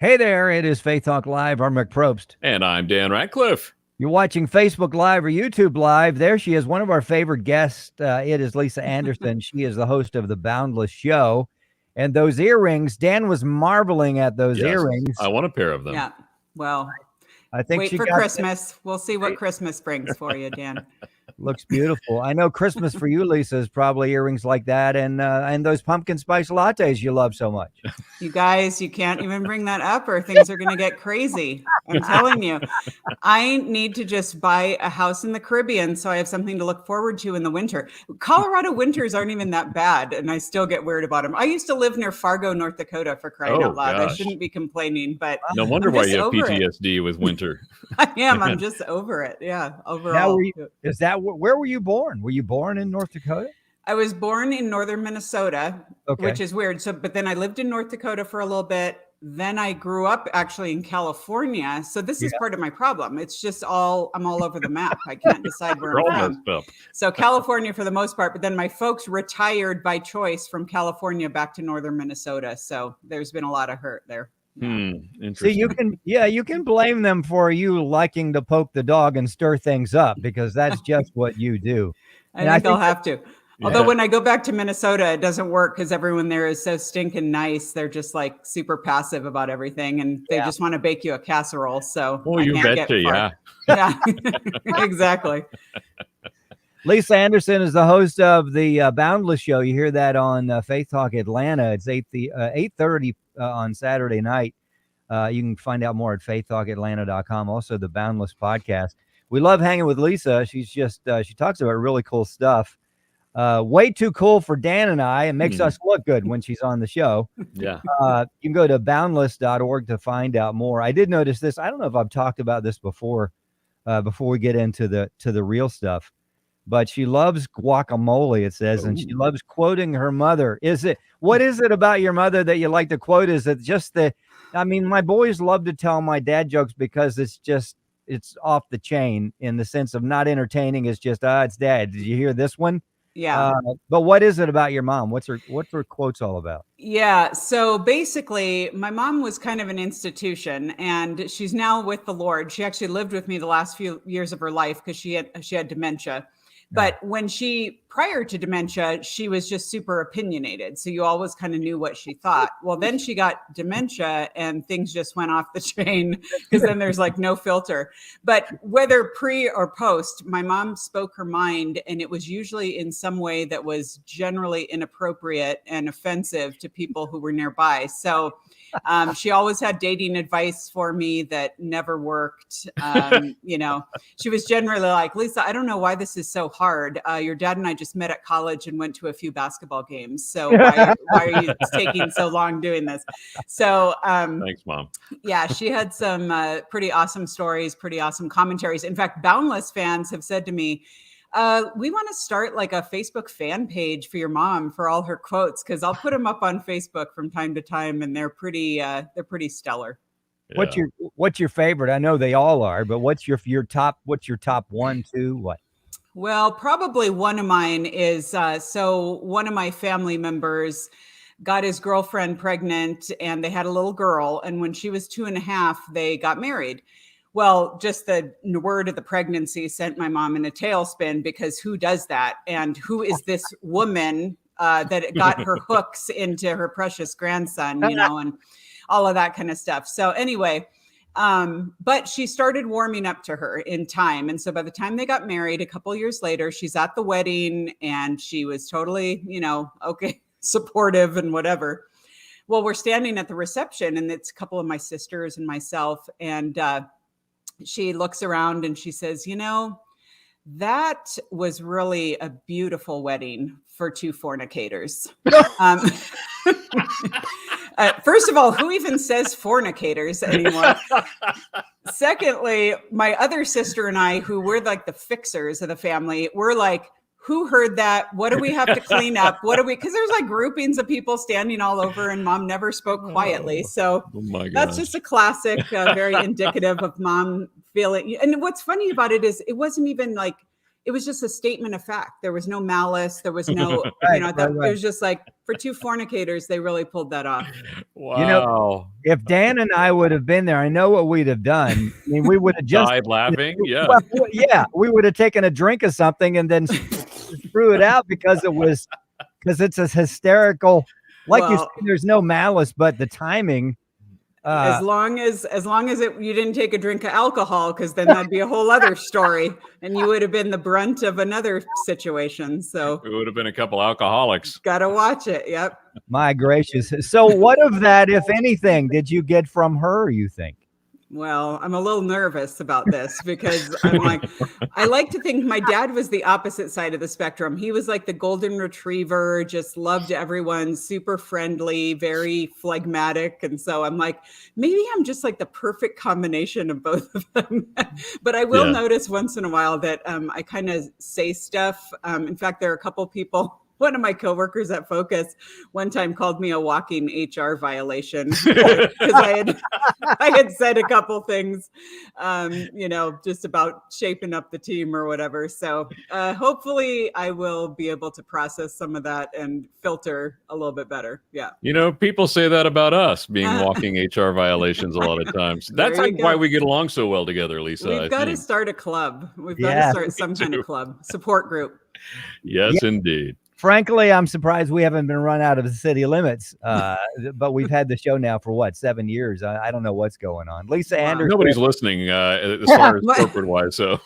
Hey there, it is Faith Talk Live. I'm Rick Probst. And I'm Dan Ratcliffe. You're watching Facebook Live or YouTube Live. There she is, one of our favorite guests. It is Lisa Anderson. She is the host of The Boundless Show. And those earrings, Dan was marveling at those earrings. I want a pair of them. Yeah, well, I think wait for Christmas. We'll see what Christmas brings for you, Dan. Looks beautiful. I know Christmas for you, Lisa, is probably earrings like that and those pumpkin spice lattes you love so much. You guys, you can't even bring that up or things are going to get crazy. I'm telling you, I need to just buy a house in the Caribbean so I have something to look forward to in the winter. Colorado winters aren't even that bad, and I still get weird about them. I used to live near Fargo, North Dakota, for crying out loud. Gosh. I shouldn't be complaining, but no wonder why you have PTSD with winter. I am. I'm just over it. Yeah, overall. Where were you born? Were you born in North Dakota? I was born in northern Minnesota, which is weird. But then I lived in North Dakota for a little bit. Then I grew up actually in California. So this is part of my problem. It's just I'm all over the map. I can't decide where I'm from. So California for the most part, but then my folks retired by choice from California back to northern Minnesota. So there's been a lot of hurt there. Interesting. See, you can blame them for you liking to poke the dog and stir things up because that's just what you do. I think they'll have to. Yeah. Although when I go back to Minnesota, it doesn't work because everyone there is so stinking nice. They're just like super passive about everything, and they just want to bake you a casserole. So you betcha, yeah, exactly. Lisa Anderson is the host of the Boundless Show. You hear that on Faith Talk Atlanta. It's 8:30 on Saturday night. You can find out more at faithtalkatlanta.com. Also, the Boundless podcast. We love hanging with Lisa. She's just she talks about really cool stuff. Way too cool for Dan and I. It makes us look good when she's on the show. Yeah. You can go to boundless.org to find out more. I did notice this. I don't know if I've talked about this before we get into the real stuff. But she loves guacamole, it says, and she loves quoting her mother. What is it about your mother that you like to quote? Is it just my boys love to tell my dad jokes because it's off the chain in the sense of not entertaining. It's just, it's dad. Did you hear this one? Yeah. But what is it about your mom? What's her quotes all about? Yeah. So basically, my mom was kind of an institution, and she's now with the Lord. She actually lived with me the last few years of her life because she had dementia. But when prior to dementia, she was just super opinionated. So you always kind of knew what she thought. Well, then she got dementia and things just went off the chain because then there's like no filter. But whether pre or post, my mom spoke her mind, and it was usually in some way that was generally inappropriate and offensive to people who were nearby. So she always had dating advice for me that never worked. She was generally like, Lisa, I don't know why this is so hard. Your dad and I just met at college and went to a few basketball games. So why are you taking so long doing this? So thanks, Mom. Yeah, she had some pretty awesome stories, pretty awesome commentaries. In fact, Boundless fans have said to me, we want to start like a Facebook fan page for your mom for all her quotes, because I'll put them up on Facebook from time to time, and they're pretty stellar. Yeah. What's your favorite? I know they all are, but what's your top? What's your top 1, 2? What? Well, probably one of mine is so one of my family members got his girlfriend pregnant, and they had a little girl, and when she was 2.5, they got married. Well, just the word of the pregnancy sent my mom in a tailspin, because who does that? And who is this woman that got her hooks into her precious grandson, and all of that kind of stuff. So anyway, but she started warming up to her in time. And so by the time they got married, a couple of years later, she's at the wedding, and she was totally, okay, supportive and whatever. Well, we're standing at the reception, and it's a couple of my sisters and myself, and she looks around and she says, that was really a beautiful wedding for two fornicators. First of all, who even says fornicators anymore? Secondly, my other sister and I, who were like the fixers of the family, we're like, who heard that? What do we have to clean up? Because there's like groupings of people standing all over, and mom never spoke quietly. So that's just a classic, very indicative of mom feeling. And what's funny about it is it wasn't even like, it was just a statement of fact. There was no malice. There was no, Right, you know, right. it was just like for two fornicators, they really pulled that off. Wow. If Dan and I would have been there, I know what we'd have done. I mean, we would have just Died laughing. Yeah. Well, yeah, we would have taken a drink of something and then threw it out because it's a hysterical. Like you said, there's no malice, but the timing. As long as you didn't take a drink of alcohol, because then that'd be a whole other story, and you would have been the brunt of another situation. So it would have been a couple alcoholics. Gotta watch it. Yep. My gracious. So what of that, if anything, did you get from her, you think? Well, I'm a little nervous about this because I'm like, I like to think my dad was the opposite side of the spectrum. He was like the golden retriever, just loved everyone, super friendly, very phlegmatic. And so I'm like, maybe I'm just like the perfect combination of both of them. But I will notice once in a while that I kind of say stuff. In fact, there are a couple people. One of my coworkers at Focus one time called me a walking HR violation because I had said a couple things, just about shaping up the team or whatever. So hopefully I will be able to process some of that and filter a little bit better. Yeah. People say that about us being walking HR violations a lot of times. That's why we get along so well together, Lisa. We've got to start a club. We've got to start some kind of club, support group. Yes, indeed. Frankly, I'm surprised we haven't been run out of the city limits. But we've had the show now for 7 years. I don't know what's going on. Lisa Anderson. Nobody's listening as far as corporate wise, so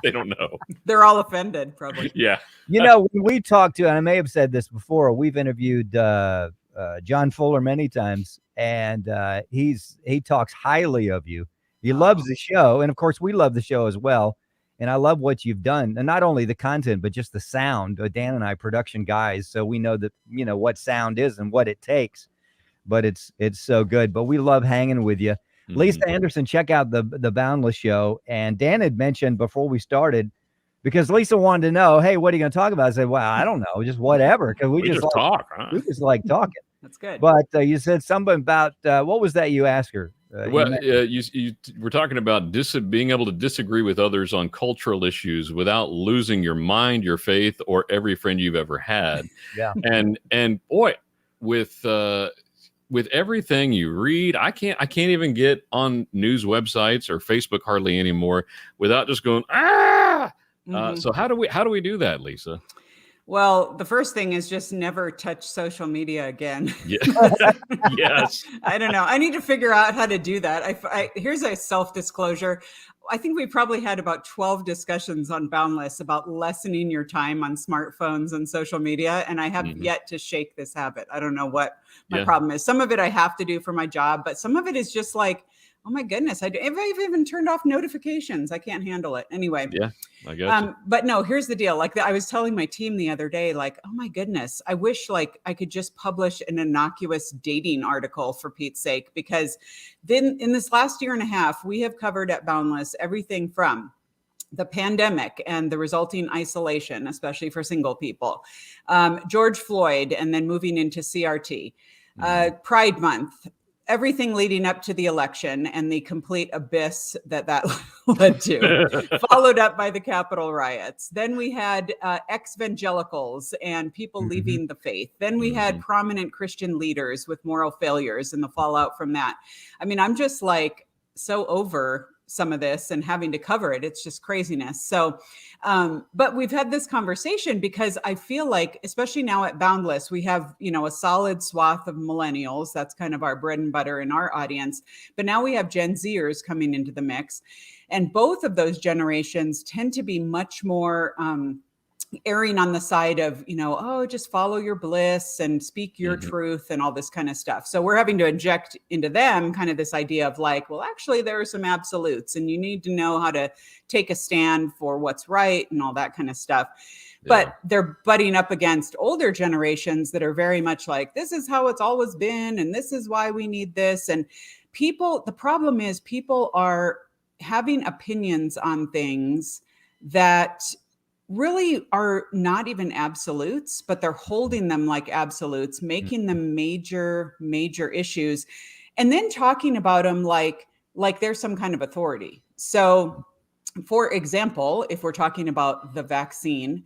they don't know. They're all offended, probably. Yeah. When we talked to, and I may have said this before, we've interviewed John Fuller many times, and he talks highly of you. He loves the show, and of course, we love the show as well. And I love what you've done, and not only the content, but just the sound. Dan and I, production guys, so we know that what sound is and what it takes. But it's so good. But we love hanging with you, Lisa Anderson. Check out the Boundless show. And Dan had mentioned before we started, because Lisa wanted to know, hey, what are you going to talk about? I said, well, I don't know, just whatever, because we just talk. Huh? We just like talking. That's good. But you said something about what was that you asked her? You were talking about being able to disagree with others on cultural issues without losing your mind, your faith, or every friend you've ever had. Yeah. And boy, with everything you read, I can't even get on news websites or Facebook hardly anymore without just going So how do we do that, Lisa? Well, the first thing is just never touch social media again. Yeah. Yes. I don't know. I need to figure out how to do that. Here's a self-disclosure. I think we probably had about 12 discussions on Boundless about lessening your time on smartphones and social media. And I have yet to shake this habit. I don't know what my problem is. Some of it I have to do for my job, but some of it is just like, oh my goodness, I've even turned off notifications. I can't handle it. Anyway. Yeah, I guess. But no, here's the deal. Like I was telling my team the other day, like, oh my goodness, I wish like I could just publish an innocuous dating article for Pete's sake, because then in this last year and a half, we have covered at Boundless everything from the pandemic and the resulting isolation, especially for single people, George Floyd, and then moving into CRT, Pride Month, everything leading up to the election and the complete abyss that led to, followed up by the Capitol riots. Then we had ex-evangelicals and people leaving the faith. Then we had prominent Christian leaders with moral failures and the fallout from that. I mean, I'm just like so over some of this and having to cover it. It's just craziness. So, but we've had this conversation because I feel like, especially now at Boundless, we have, a solid swath of millennials. That's kind of our bread and butter in our audience. But now we have Gen Zers coming into the mix. And both of those generations tend to be much more erring on the side of, just follow your bliss and speak your truth and all this kind of stuff. So we're having to inject into them kind of this idea of like, well, actually, there are some absolutes and you need to know how to take a stand for what's right and all that kind of stuff. Yeah. But they're butting up against older generations that are very much like, this is how it's always been. And this is why we need this. And the problem is people are having opinions on things that really are not even absolutes, but they're holding them like absolutes, making them major issues, and then talking about them like they're some kind of authority. So for example, if we're talking about the vaccine,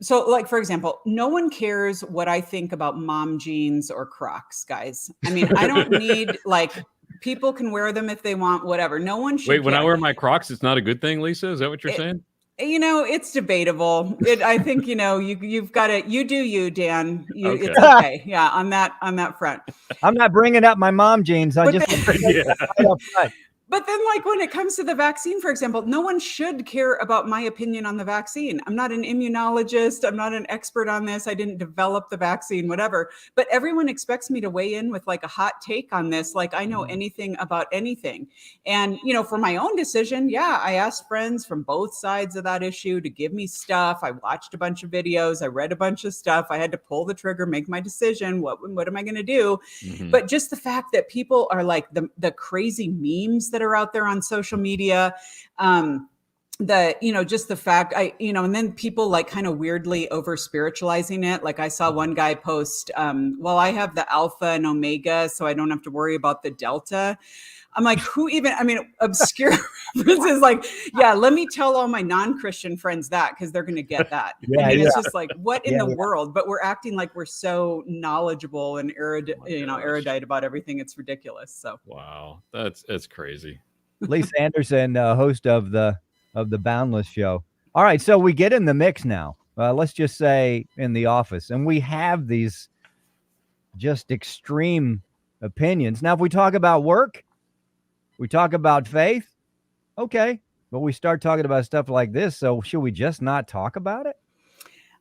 so like, for example, no one cares what I think about mom jeans or Crocs, guys. I mean, I don't need, like, people can wear them if they want, whatever. No one should Wait, when I care. wear my Crocs, it's not a good thing, Lisa? Is that what you're saying? It's debatable. I think, you've got to, you do you, Dan. Okay. It's okay. Yeah, on that front. I'm not bringing up my mom jeans. I But just Yeah. right up front. But then, like, when it comes to the vaccine, for example, no one should care about my opinion on the vaccine. I'm not an immunologist. I'm not an expert on this. I didn't develop the vaccine, whatever. But everyone expects me to weigh in with like a hot take on this. Like, I know anything about anything. And, for my own decision, yeah, I asked friends from both sides of that issue to give me stuff. I watched a bunch of videos. I read a bunch of stuff. I had to pull the trigger, make my decision. What am I going to do? Mhm. But just the fact that people are like the crazy memes that are out there on social media, just the fact and then people like kind of weirdly over spiritualizing it. Like I saw one guy post, well, I have the alpha and omega, so I don't have to worry about the delta. I'm like, obscure references, like, yeah, let me tell all my non-Christian friends that, because they're going to get that. Yeah, it's just like, what in Yeah, the yeah. world? But we're acting like we're so knowledgeable and erudite about everything. It's ridiculous. So Wow, that's crazy. Lisa Anderson, host of the Boundless Show. All right, so we get in the mix now. Let's just say in the office, and we have these just extreme opinions. Now, if we talk about work, we talk about faith, okay, but we start talking about stuff like this. So should we just not talk about it?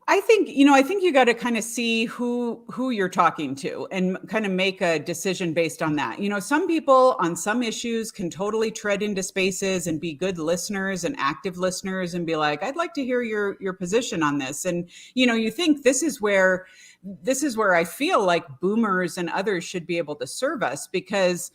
I think you got to kind of see who you're talking to and kind of make a decision based on that. Some people on some issues can totally tread into spaces and be good listeners and active listeners and be like, I'd like to hear your position on this. And, you think this is where I feel like boomers and others should be able to serve us, because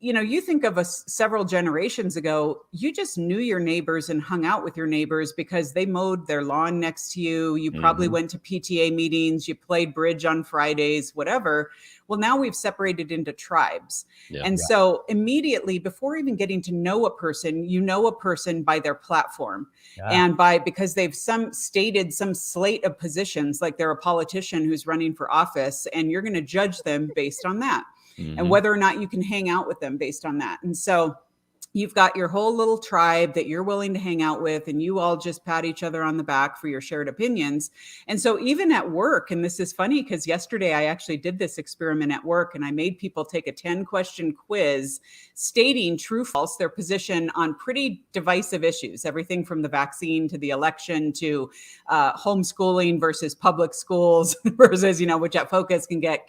you think of us several generations ago, you just knew your neighbors and hung out with your neighbors because they mowed their lawn next to you. You probably went to PTA meetings, you played bridge on Fridays, whatever. Well, now we've separated into tribes. Yeah. And so immediately, before even getting to know a person, you know a person by their platform. Yeah. And because they've stated some slate of positions, like they're a politician who's running for office, and you're going to judge them based on that. And whether or not you can hang out with them based on that. And so you've got your whole little tribe that you're willing to hang out with, and you all just pat each other on the back for your shared opinions. And so even at work, and this is funny because yesterday I actually did this experiment at work, and I made people take a 10-question quiz stating true, false, their position on pretty divisive issues, everything from the vaccine to the election to homeschooling versus public schools versus, which at Focus can get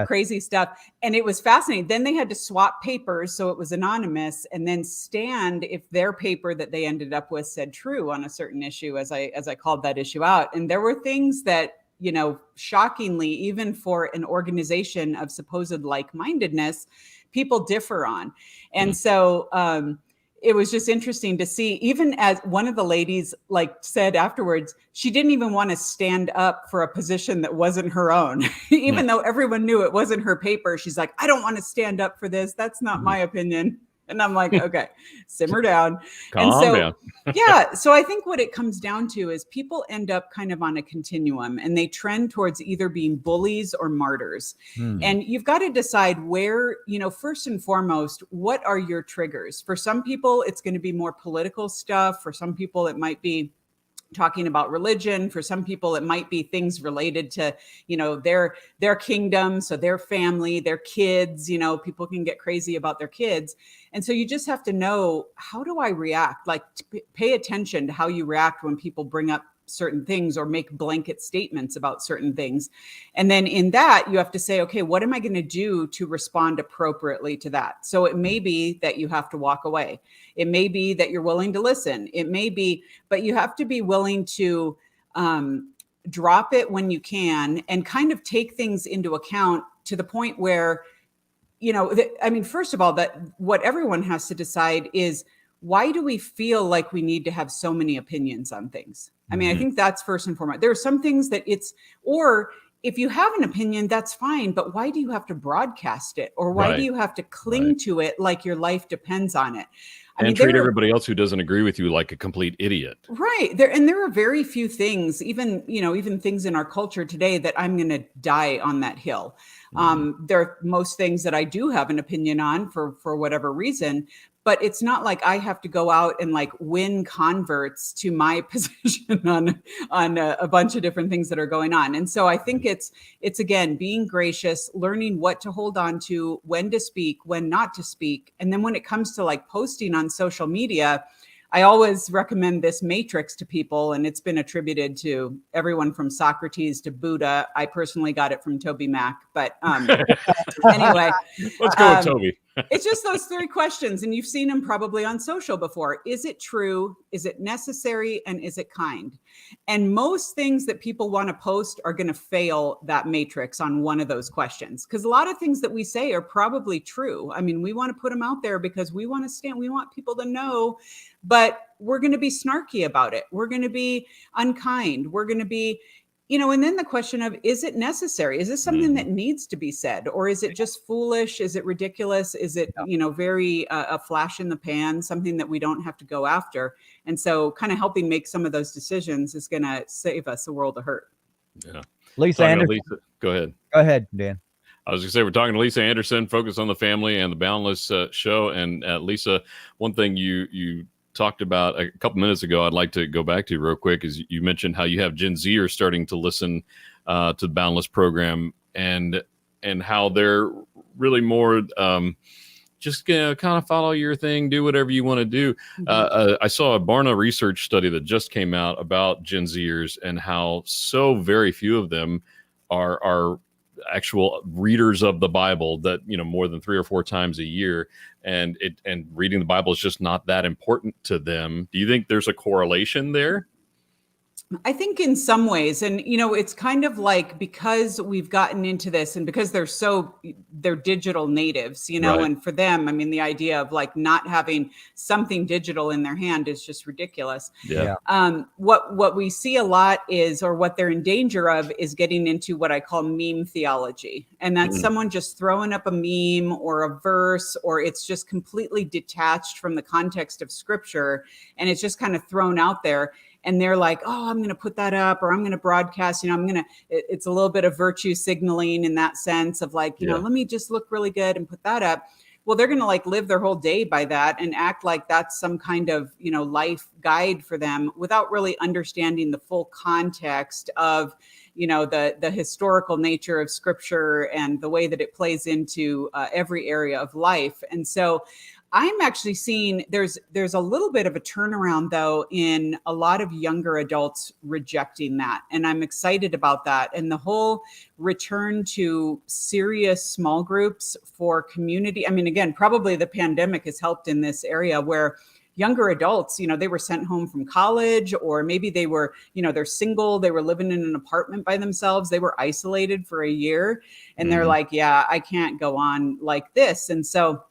crazy stuff. And it was fascinating. Then they had to swap papers, so it was anonymous, and then stand if their paper that they ended up with said true on a certain issue, as I called that issue out. And there were things that, shockingly, even for an organization of supposed like-mindedness, people differ on. And so it was just interesting to see, even as one of the ladies said afterwards, she didn't even want to stand up for a position that wasn't her own, even though everyone knew it wasn't her paper. She's like, I don't want to stand up for this. That's not my opinion. And I'm like, okay, simmer down. Calm down. Yeah. So I think what it comes down to is people end up kind of on a continuum, and they trend towards either being bullies or martyrs. And you've got to decide where, first and foremost, what are your triggers? For some people, it's going to be more political stuff. For some people, it might be talking about religion. For some people, it might be things related to, their kingdom. So their family, their kids, people can get crazy about their kids. And so you just have to know, how do I react? Pay attention to how you react when people bring up certain things or make blanket statements about certain things. And then in that, you have to say, okay, what am I going to do to respond appropriately to that? So it may be that you have to walk away. It may be that you're willing to listen. It may be, but you have to be willing to drop it when you can and kind of take things into account to the point where, first of all, that what everyone has to decide is, why do we feel like we need to have so many opinions on things? I think that's first and foremost. There are some things that or if you have an opinion, that's fine, but why do you have to broadcast it? Or why do you have to cling to it like your life depends on it? And treat everybody else who doesn't agree with you like a complete idiot. Right. There are very few things, even things in our culture today, that I'm going to die on that hill. There are most things that I do have an opinion on for whatever reason, but it's not like I have to go out and like win converts to my position on a bunch of different things that are going on. And so I think it's again, being gracious, learning what to hold on to, when to speak, when not to speak. And then when it comes to like posting on social media, I always recommend this matrix to people, and it's been attributed to everyone from Socrates to Buddha. I personally got it from Toby Mac, but anyway, let's go with Toby. It's just those 3 questions, and you've seen them probably on social before. Is it true? Is it necessary? And is it kind? And most things that people want to post are going to fail that matrix on one of those questions, because a lot of things that we say are probably true. I mean, we want to put them out there because we want people to know, but we're going to be snarky about it. We're going to be unkind. We're going to be, and then the question of, is it necessary? Is this something that needs to be said? Or is it just foolish? Is it ridiculous? Is it, very a flash in the pan, something that we don't have to go after? And so kind of helping make some of those decisions is going to save us a world of hurt. Yeah. Lisa Anderson. Go ahead. Go ahead, Dan. I was going to say, we're talking to Lisa Anderson, Focus on the Family and the Boundless show. And Lisa, one thing you talked about a couple minutes ago, I'd like to go back to real quick, is you mentioned how you have Gen Zers starting to listen to the Boundless program, and how they're really more just kind of follow your thing, do whatever you want to do. I saw a Barna research study that just came out about Gen Zers and how so very few of them are actual readers of the Bible, that more than 3 or 4 times a year, and reading the Bible is just not that important to them. Do you think there's a correlation there? I think in some ways, and it's kind of like, because we've gotten into this, and because they're digital natives, Right. And for them, I mean, the idea of like not having something digital in their hand is just ridiculous. Yeah. What we see a lot is, or what they're in danger of, is getting into what I call meme theology. And that's someone just throwing up a meme or a verse, or it's just completely detached from the context of scripture, and it's just kind of thrown out there. And they're like, oh, I'm going to put that up, or I'm going to broadcast, it's a little bit of virtue signaling in that sense of like, let me just look really good and put that up. Well, they're going to like live their whole day by that and act like that's some kind of, life guide for them, without really understanding the full context of, the historical nature of scripture and the way that it plays into every area of life. And so I'm actually seeing there's a little bit of a turnaround, though, in a lot of younger adults rejecting that. And I'm excited about that. And the whole return to serious small groups for community. I mean, again, probably the pandemic has helped in this area, where younger adults, they were sent home from college, or maybe they were, they're single, they were living in an apartment by themselves, they were isolated for a year, and they're like, yeah, I can't go on like this. And so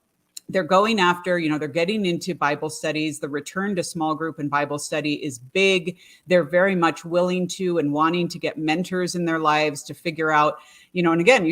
they're going after, they're getting into Bible studies. The return to small group and Bible study is big. They're very much willing to and wanting to get mentors in their lives to figure out, and again,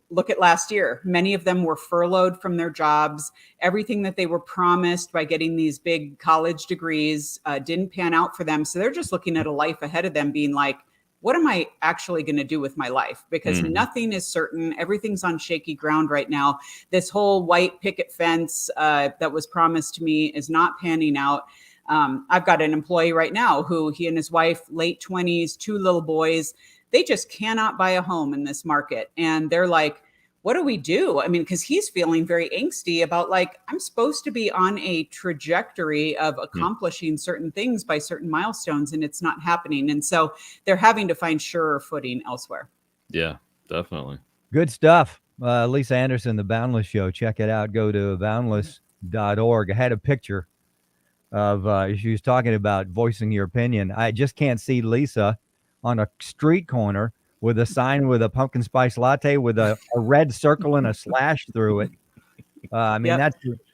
look at last year, many of them were furloughed from their jobs. Everything that they were promised by getting these big college degrees didn't pan out for them. So they're just looking at a life ahead of them, being like, what am I actually going to do with my life? Because nothing is certain. Everything's on shaky ground right now. This whole white picket fence that was promised to me is not panning out. I've got an employee right now who, he and his wife, late 20s, 2 little boys, they just cannot buy a home in this market. And they're like, what do we do? I mean, because he's feeling very angsty about like, I'm supposed to be on a trajectory of accomplishing certain things by certain milestones, and it's not happening. And so they're having to find surer footing elsewhere. Yeah, definitely. Good stuff. Lisa Anderson, The Boundless Show. Check it out. Go to boundless.org. I had a picture of, she was talking about voicing your opinion. I just can't see Lisa on a street corner with a sign with a pumpkin spice latte with a red circle and a slash through it. I mean,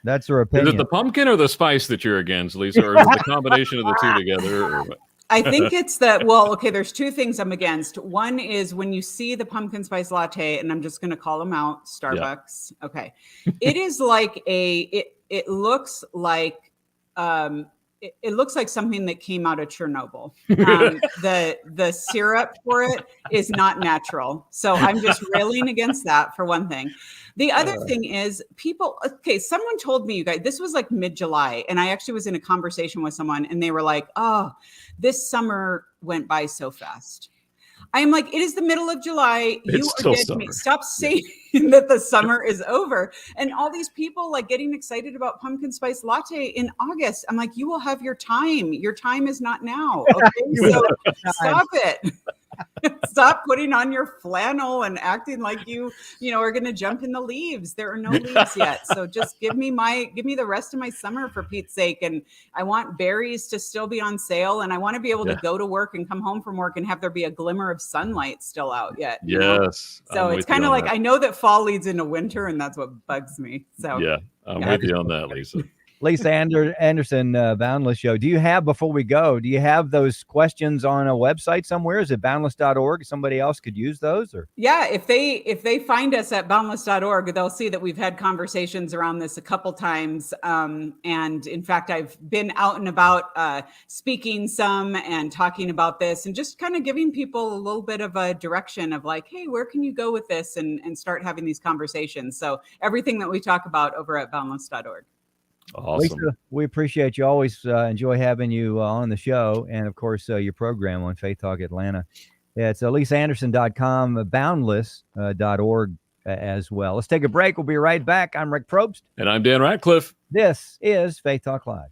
that's her opinion. Is it the pumpkin or the spice that you're against, Lisa, or is it the combination of the two together? Or what? I think it's there's 2 things I'm against. One is when you see the pumpkin spice latte, and I'm just going to call them out, Starbucks. Yeah. Okay. It is like it looks like it looks like something that came out of Chernobyl. The syrup for it is not natural. So I'm just railing against that for one thing. The other thing is someone told me, you guys, this was like mid-July, and I actually was in a conversation with someone and they were like, oh, this summer went by so fast. I am like, it is the middle of July. You are dead to me. Stop saying that the summer is over. And all these people like getting excited about pumpkin spice latte in August. I'm like, you will have your time. Your time is not now. Okay, so stop it. Stop putting on your flannel and acting like you are going to jump in the leaves. There are no leaves yet. So just give me the rest of my summer for Pete's sake. And I want berries to still be on sale. And I want to be able to go to work and come home from work and have there be a glimmer of sunlight still out yet. Yes. So it's kind of like, I know that fall leads into winter and that's what bugs me. So yeah, I'm with you on that, Lisa. Lisa Anderson, Boundless Show. Before we go, do you have those questions on a website somewhere? Is it boundless.org? Somebody else could use those? Or yeah, if they find us at boundless.org, they'll see that we've had conversations around this a couple times. And in fact, I've been out and about speaking some and talking about this and just kind of giving people a little bit of a direction of like, hey, where can you go with this and start having these conversations? So everything that we talk about over at boundless.org. Awesome. Lisa, we appreciate you. Always enjoy having you on the show. And of course, your program on Faith Talk Atlanta. It's lisaanderson.com, boundless.org as well. Let's take a break. We'll be right back. I'm Rick Probst. And I'm Dan Ratcliffe. This is Faith Talk Live.